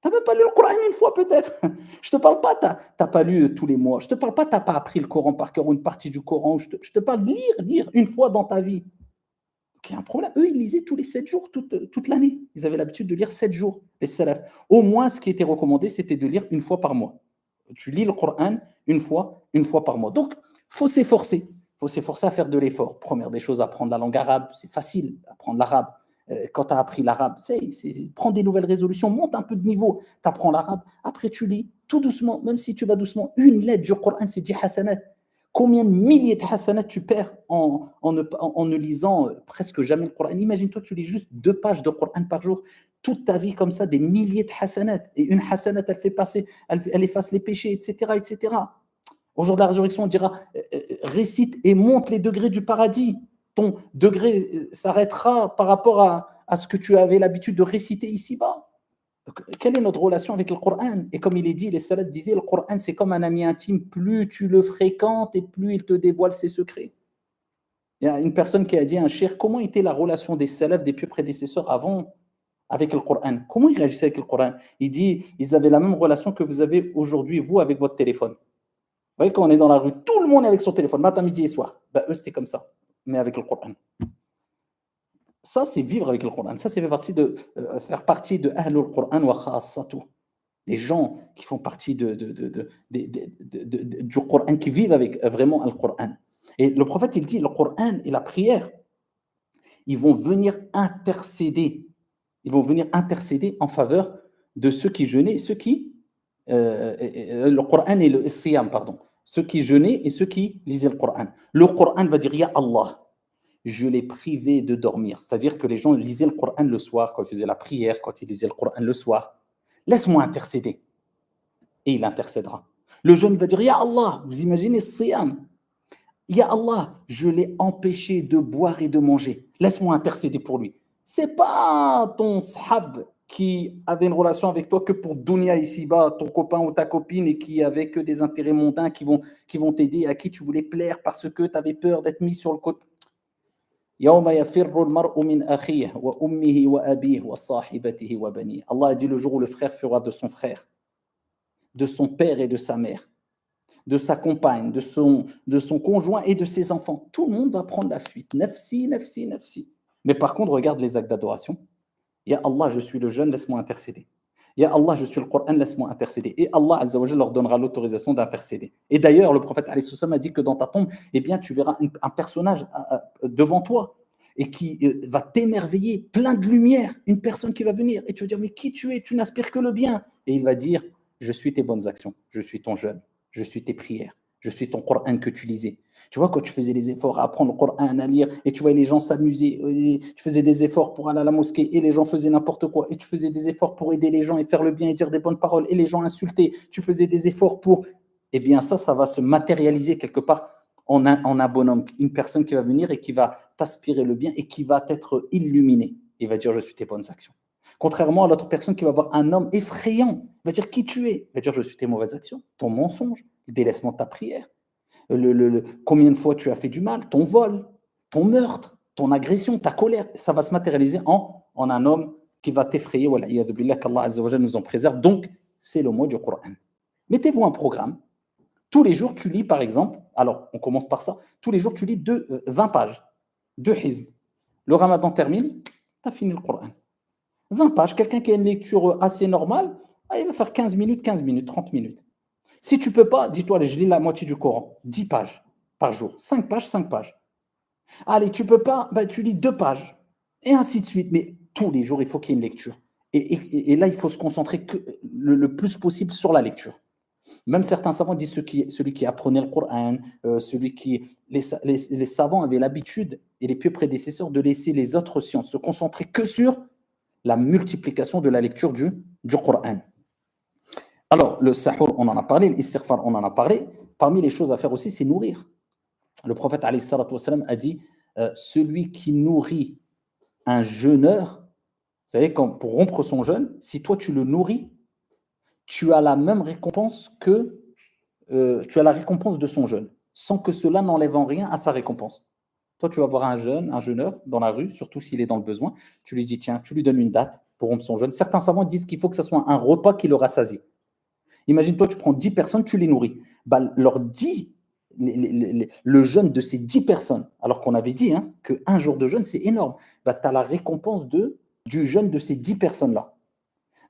Tu n'as même pas lu le Coran une fois peut-être. Je ne te parle pas, tu n'as pas lu tous les mois. Je ne te parle pas, tu n'as pas appris le Coran par cœur ou une partie du Coran. Je te parle de lire une fois dans ta vie. Donc, il y a un problème. Eux, ils lisaient tous les 7 jours, toute l'année. Ils avaient l'habitude de lire 7 jours, les salafs. Au moins, ce qui était recommandé, c'était de lire une fois par mois. Tu lis le Coran une fois par mois. Donc, il faut s'efforcer. Il faut s'efforcer à faire de l'effort. Première des choses, apprendre la langue arabe. C'est facile, apprendre l'arabe. Quand tu as appris l'arabe, prends des nouvelles résolutions, monte un peu de niveau. Tu apprends l'arabe. Après, tu lis tout doucement, même si tu vas doucement. Une lettre du Coran, c'est 10 hasanat. Combien de milliers de hasanat tu perds en ne lisant presque jamais le Coran? Imagine-toi, tu lis juste 2 pages de Coran par jour. Toute ta vie comme ça, des milliers de hasanat. Et une hasanat, elle efface les péchés, etc., etc. Au jour de la résurrection, on dira récite et monte les degrés du paradis. Ton degré s'arrêtera par rapport à ce que tu avais l'habitude de réciter ici-bas. Donc, quelle est notre relation avec le Coran? Et comme il est dit, les salafs disaient, le Coran c'est comme un ami intime, plus tu le fréquentes et plus il te dévoile ses secrets. Il y a une personne qui a dit à un cheikh, comment était la relation des salafs, des pieux prédécesseurs avant avec le Coran? Comment ils réagissaient avec le Coran? Il dit, ils avaient la même relation que vous avez aujourd'hui, vous, avec votre téléphone. Vous voyez, quand on est dans la rue, tout le monde est avec son téléphone, matin, midi et soir. Ben, eux, c'était comme ça, mais avec le Coran. Ça, c'est vivre avec le Coran. Ça, c'est faire partie de Ahlul Coran wa khassatuh. Les gens qui font partie du Coran, qui vivent avec vraiment le Coran. Et le prophète, il dit, le Coran et la prière, ils vont venir intercéder. Ils vont venir intercéder en faveur de ceux qui jeûnaient, ceux qui... le Coran et le Siyam, pardon. Ceux qui jeûnaient et ceux qui lisaient le Coran. Le Coran va dire, Ya Allah, je l'ai privé de dormir. C'est-à-dire que les gens lisaient le Coran le soir, quand ils faisaient la prière, quand ils lisaient le Coran le soir. Laisse-moi intercéder. Et il intercédera. Le jeune va dire, Ya Allah, vous imaginez Siyam. Ya Allah, je l'ai empêché de boire et de manger. Laisse-moi intercéder pour lui. C'est pas ton sahab qui avait une relation avec toi que pour dunya ici-bas, ton copain ou ta copine, et qui avait que des intérêts mondains qui vont t'aider, à qui tu voulais plaire parce que tu avais peur d'être mis sur le côté. Allah a dit le jour où le frère fera de son frère, de son père et de sa mère, de sa compagne, de son conjoint et de ses enfants. Tout le monde va prendre la fuite. Nafsi, nafsi, nafsi. Mais par contre, regarde les actes d'adoration. Ya Allah, je suis le jeune, laisse-moi intercéder. Ya Allah, je suis le Coran, laisse-moi intercéder. Et Allah Azza wa Jalla leur donnera l'autorisation d'intercéder. Et d'ailleurs, le prophète alayhi salam a dit que dans ta tombe, eh bien, tu verras un personnage devant toi. et qui va t'émerveiller, plein de lumière, une personne qui va venir et tu vas dire mais qui tu es? Tu n'aspires que le bien. Et il va dire je suis tes bonnes actions, je suis ton jeûne, je suis tes prières, je suis ton Coran que tu lisais. Tu vois, quand tu faisais les efforts à apprendre le Coran, à lire, et tu voyais les gens s'amuser, et tu faisais des efforts pour aller à la mosquée, et les gens faisaient n'importe quoi, et tu faisais des efforts pour aider les gens et faire le bien et dire des bonnes paroles, et les gens insultaient, tu faisais des efforts pour... Eh bien, ça va se matérialiser quelque part en un bonhomme, une personne qui va venir et qui va t'aspirer le bien et qui va être illuminé. Il va dire, je suis tes bonnes actions. Contrairement à l'autre personne qui va voir un homme effrayant, il va dire qui tu es. Il va dire, je suis tes mauvaises actions, ton mensonge, le délaissement de ta prière, combien de fois tu as fait du mal, ton vol, ton meurtre, ton agression, ta colère. Ça va se matérialiser en un homme qui va t'effrayer. Voilà, qu'Allah Azza wa Jalla nous en préserve. Donc, c'est le mot du Coran. Mettez-vous un programme. Tous les jours, tu lis, par exemple, alors on commence par ça, tous les jours, tu lis 20 pages, 2 hizb. Le ramadan termine, tu as fini le Coran. 20 pages, quelqu'un qui a une lecture assez normale, il va faire 15 minutes, 30 minutes. Si tu ne peux pas, dis-toi, je lis la moitié du Coran, 10 pages par jour, 5 pages, 5 pages. Allez, tu ne peux pas, tu lis 2 pages, et ainsi de suite. Mais tous les jours, il faut qu'il y ait une lecture. Et là, il faut se concentrer le plus possible sur la lecture. Même certains savants disent celui qui apprenait le Coran, les savants avaient l'habitude, et les pieux prédécesseurs, de laisser les autres sciences se concentrer que sur la multiplication de la lecture du Coran. Alors, le sahur, on en a parlé, l'istighfar, on en a parlé. Parmi les choses à faire aussi, c'est nourrir. Le prophète alayhi salatu wassalam, a dit celui qui nourrit un jeûneur, vous savez, pour rompre son jeûne, si toi tu le nourris, tu as la même récompense tu as la récompense de son jeûne, sans que cela n'enlève en rien à sa récompense. Toi, tu vas voir un jeûneur dans la rue, surtout s'il est dans le besoin, tu lui dis, tiens, tu lui donnes une date pour rompre son jeûne. Certains savants disent qu'il faut que ce soit un repas qui le rassasie. Imagine-toi, tu prends 10 personnes, tu les nourris. Leur 10, le jeûne de ces 10 personnes, alors qu'on avait dit qu'un jour de jeûne, c'est énorme, tu as la récompense du jeûne de ces 10 personnes-là.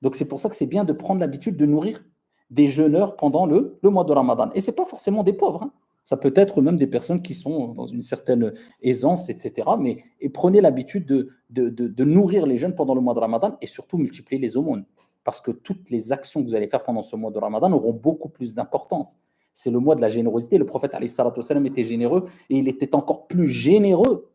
Donc, c'est pour ça que c'est bien de prendre l'habitude de nourrir des jeûneurs pendant le mois de Ramadan. Et ce n'est pas forcément des pauvres. Ça peut être même des personnes qui sont dans une certaine aisance, etc. Mais prenez l'habitude de nourrir les jeunes pendant le mois de Ramadan et surtout multiplier les aumônes. Parce que toutes les actions que vous allez faire pendant ce mois de Ramadan auront beaucoup plus d'importance. C'est le mois de la générosité. Le prophète alayhi salatu wassalam était généreux et il était encore plus généreux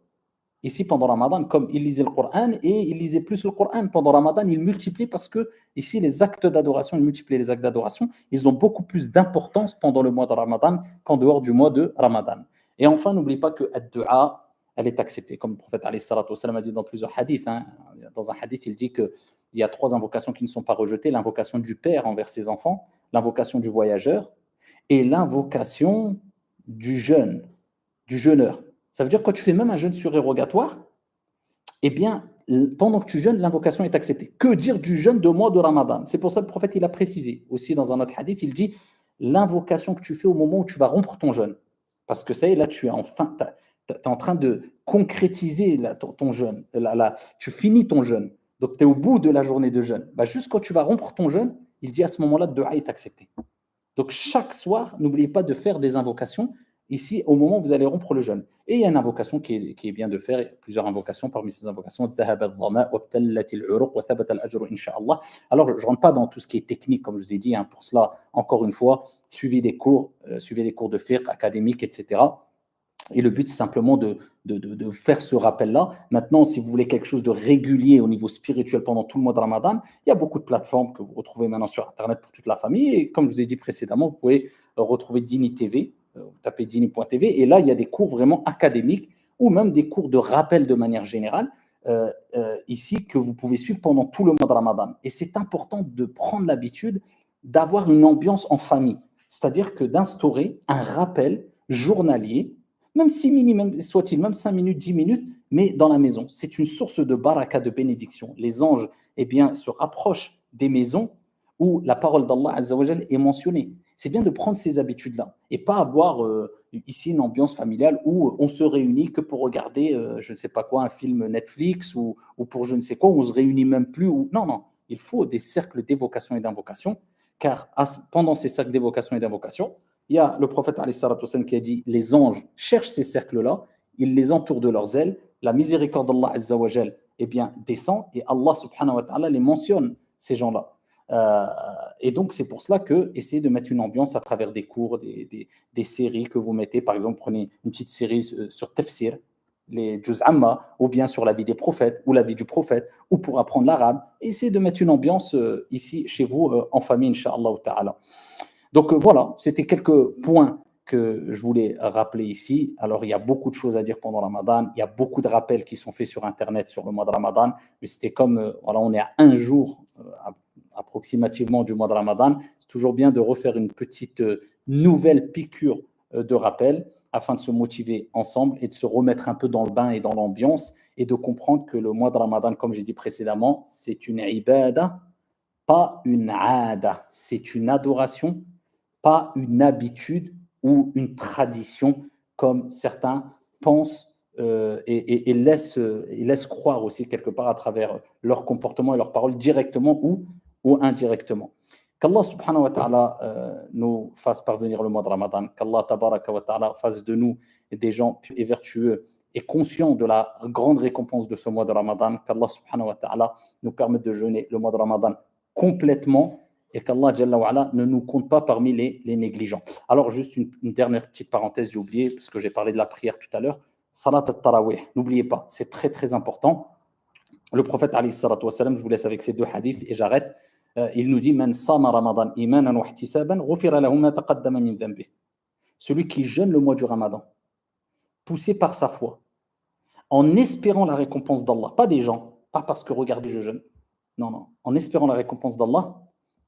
ici pendant Ramadan, comme il lisait le Coran et il lisait plus le Coran. Pendant Ramadan, il multiplie parce que ici, les actes d'adoration, il multiplie les actes d'adoration, ils ont beaucoup plus d'importance pendant le mois de Ramadan qu'en dehors du mois de Ramadan. Et enfin, n'oublie pas que la dua, elle est acceptée. Comme le prophète alayhi salatu wassalam a dit dans plusieurs hadiths. Dans un hadith, il dit qu'il y a 3 invocations qui ne sont pas rejetées: l'invocation du père envers ses enfants, l'invocation du voyageur et l'invocation du jeûneur. Ça veut dire que quand tu fais même un jeûne surérogatoire, eh bien, pendant que tu jeûnes, l'invocation est acceptée. Que dire du jeûne de mois de Ramadan? C'est pour ça que le prophète il a précisé aussi dans un autre hadith, il dit l'invocation que tu fais au moment où tu vas rompre ton jeûne. Parce que ça y est, là, tu es en train de concrétiser ton jeûne. Tu finis ton jeûne. Donc, tu es au bout de la journée de jeûne. Juste quand tu vas rompre ton jeûne, il dit à ce moment-là, le dua est accepté. Donc, chaque soir, n'oubliez pas de faire des invocations ici au moment où vous allez rompre le jeûne. Et il y a une invocation qui est bien de faire, plusieurs invocations. Parmi ces invocations, alors je ne rentre pas dans tout ce qui est technique, comme je vous ai dit. Pour cela, encore une fois, suivez des cours de fiqh académiques, etc. Et le but, c'est simplement de faire ce rappel-là. Maintenant, si vous voulez quelque chose de régulier au niveau spirituel pendant tout le mois de Ramadan, il y a beaucoup de plateformes que vous retrouvez maintenant sur Internet pour toute la famille. Et comme je vous ai dit précédemment, vous pouvez retrouver Dini TV. Vous tapez dini.tv. Et là, il y a des cours vraiment académiques ou même des cours de rappel de manière générale ici que vous pouvez suivre pendant tout le mois de Ramadan. Et c'est important de prendre l'habitude d'avoir une ambiance en famille. C'est-à-dire que d'instaurer un rappel journalier, même si minimum soit-il, même 5 minutes, 10 minutes, mais dans la maison. C'est une source de baraka, de bénédiction. Les anges se rapprochent des maisons où la parole d'Allah Azza wa Jal est mentionnée. C'est bien de prendre ces habitudes-là et pas avoir ici une ambiance familiale où on se réunit que pour regarder, je ne sais pas quoi, un film Netflix ou pour je ne sais quoi, où on se réunit même plus. Non, il faut des cercles d'évocation et d'invocation, car pendant ces cercles d'évocation et d'invocation, il y a le prophète alayhi salatu wassalam qui a dit les anges cherchent ces cercles-là ils les entourent de leurs ailes, la miséricorde d'Allah Azza wa Jal, eh bien, descend et Allah subhanahu wa ta'ala les mentionne, ces gens-là. Euh, et donc, c'est pour cela que essayez de mettre une ambiance à travers des cours, des séries que vous mettez. Par exemple, prenez une petite série sur Tafsir, les Juz Amma, ou bien sur la vie des prophètes, ou la vie du prophète, ou pour apprendre l'arabe. Essayez de mettre une ambiance ici, chez vous, en famille, Inch'Allah ta'ala. Donc voilà, c'était quelques points que je voulais rappeler ici. Alors, il y a beaucoup de choses à dire pendant le Ramadan. Il y a beaucoup de rappels qui sont faits sur Internet sur le mois de Ramadan. Mais c'était comme, voilà, on est à un jour approximativement du mois de Ramadan. C'est toujours bien de refaire une petite nouvelle piqûre de rappel afin de se motiver ensemble et de se remettre un peu dans le bain et dans l'ambiance et de comprendre que le mois de Ramadan, comme j'ai dit précédemment, c'est une ibada, pas une aada. C'est une adoration, pas une habitude ou une tradition, comme certains pensent et laissent croire aussi quelque part à travers leur comportement et leurs paroles, directement ou indirectement. Qu'Allah subhanahu wa ta'ala nous fasse parvenir le mois de Ramadan, qu'Allah tabaraka wa ta'ala fasse de nous des gens pieux et vertueux et conscients de la grande récompense de ce mois de Ramadan, qu'Allah subhanahu wa ta'ala nous permette de jeûner le mois de Ramadan complètement et qu'Allah Jalla wa ala ne nous compte pas parmi les négligents. Alors, juste une dernière petite parenthèse, j'ai oublié, parce que j'ai parlé de la prière tout à l'heure. Salat al-Tarawih, n'oubliez pas, c'est très très important. Le prophète, alayhi salatu wassalam, je vous laisse avec ces deux hadiths et j'arrête. Il nous dit Man sama Ramadan imanan wa ihtisaban, ghufira lahu ma taqaddama min dhanbih. Celui qui jeûne le mois du Ramadan, poussé par sa foi, en espérant la récompense d'Allah, pas des gens, pas parce que regardez, je jeûne. Non, non, en espérant la récompense d'Allah,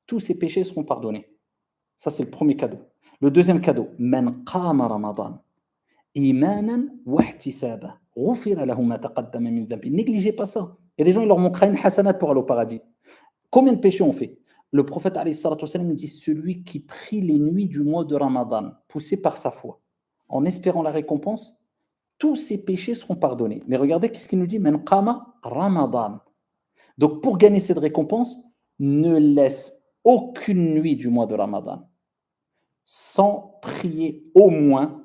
tous ses péchés seront pardonnés. Ça, c'est le premier cadeau. Le deuxième cadeau, Man qama Ramadan imanan wa ihtisaba, ghufira lahu ma taqaddama min dhanbi. Négligez pas ça. Il y a des gens, ils leur manquera une hasanat pour aller au paradis. Combien de péchés on fait? Le prophète alayhi salatu wassalam nous dit celui qui prie les nuits du mois de Ramadan, poussé par sa foi, en espérant la récompense, tous ses péchés seront pardonnés. Mais regardez qu'est-ce qu'il nous dit, Man qama Ramadan. Donc pour gagner cette récompense, ne laisse aucune nuit du mois de Ramadan sans prier au moins,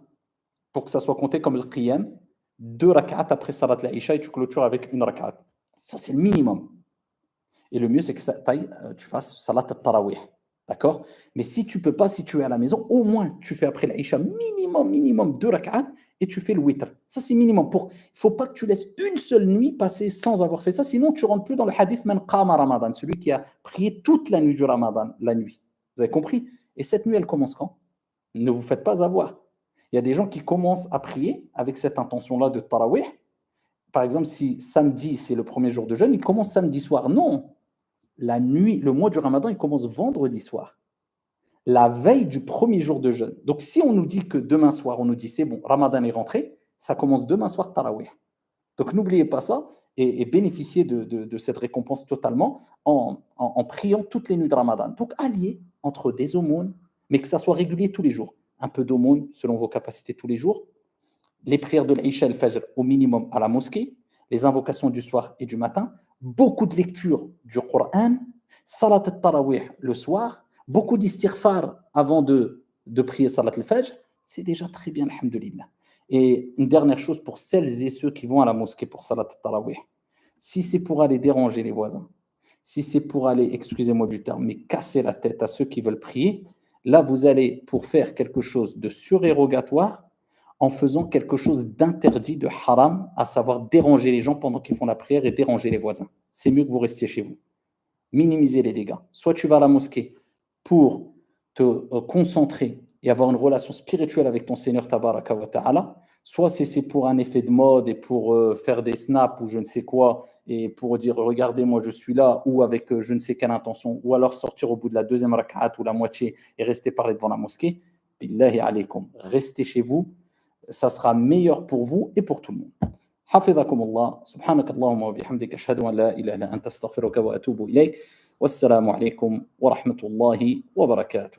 pour que ça soit compté comme le qiyam, 2 rak'at après salat al-isha et tu clôtures avec 1 rak'at. Ça, c'est le minimum. Et le mieux, c'est que tu fasses salat al-tarawih. D'accord? Mais si tu peux pas, si tu es à la maison, au moins tu fais après l'isha minimum 2 rak'at et tu fais le witr. Ça, c'est minimum. Il ne faut pas que tu laisses une seule nuit passer sans avoir fait ça, sinon tu rentres plus dans le hadith man qama Ramadan, celui qui a prié toute la nuit du Ramadan, la nuit. Vous avez compris? Et cette nuit, elle commence quand? Ne vous faites pas avoir. Il y a des gens qui commencent à prier avec cette intention-là de tarawih. Par exemple, si samedi, c'est le premier jour de jeûne, ils commencent samedi soir. Non, la nuit, le mois du Ramadan, il commence vendredi soir, la veille du premier jour de jeûne. Donc, si on nous dit que demain soir, on nous dit c'est bon, Ramadan est rentré, ça commence demain soir tarawih. Donc, n'oubliez pas ça et bénéficiez de cette récompense totalement en priant toutes les nuits de Ramadan. Donc, alliez entre des aumônes, mais que ça soit régulier tous les jours. Un peu d'aumône selon vos capacités tous les jours, les prières de l'Isha et le Fajr au minimum à la mosquée, les invocations du soir et du matin, beaucoup de lectures du Coran, salat al-tarawih le soir, beaucoup d'istighfar avant de prier salat al-Fajr, c'est déjà très bien, alhamdulillah. Et une dernière chose pour celles et ceux qui vont à la mosquée pour salat al-tarawih, si c'est pour aller déranger les voisins, si c'est pour aller, excusez-moi du terme, mais casser la tête à ceux qui veulent prier, là vous allez pour faire quelque chose de surérogatoire en faisant quelque chose d'interdit, de haram, à savoir déranger les gens pendant qu'ils font la prière et déranger les voisins. C'est mieux que vous restiez chez vous. Minimiser les dégâts. Soit tu vas à la mosquée pour te concentrer et avoir une relation spirituelle avec ton Seigneur Tabaraka wa Ta'ala, soit c'est pour un effet de mode et pour faire des snaps ou je ne sais quoi, et pour dire regardez moi je suis là, ou avec je ne sais quelle intention, ou alors sortir au bout de la deuxième rak'at ou la moitié et rester parler devant la mosquée. Billahi alaykum, restez chez vous, ça sera meilleur pour vous et pour tout le monde. حفظكم الله سبحانك اللهم وبحمدك أشهد أن لا إله إلا أنت أستغفرك وأتوب إليك والسلام عليكم ورحمة الله وبركاته.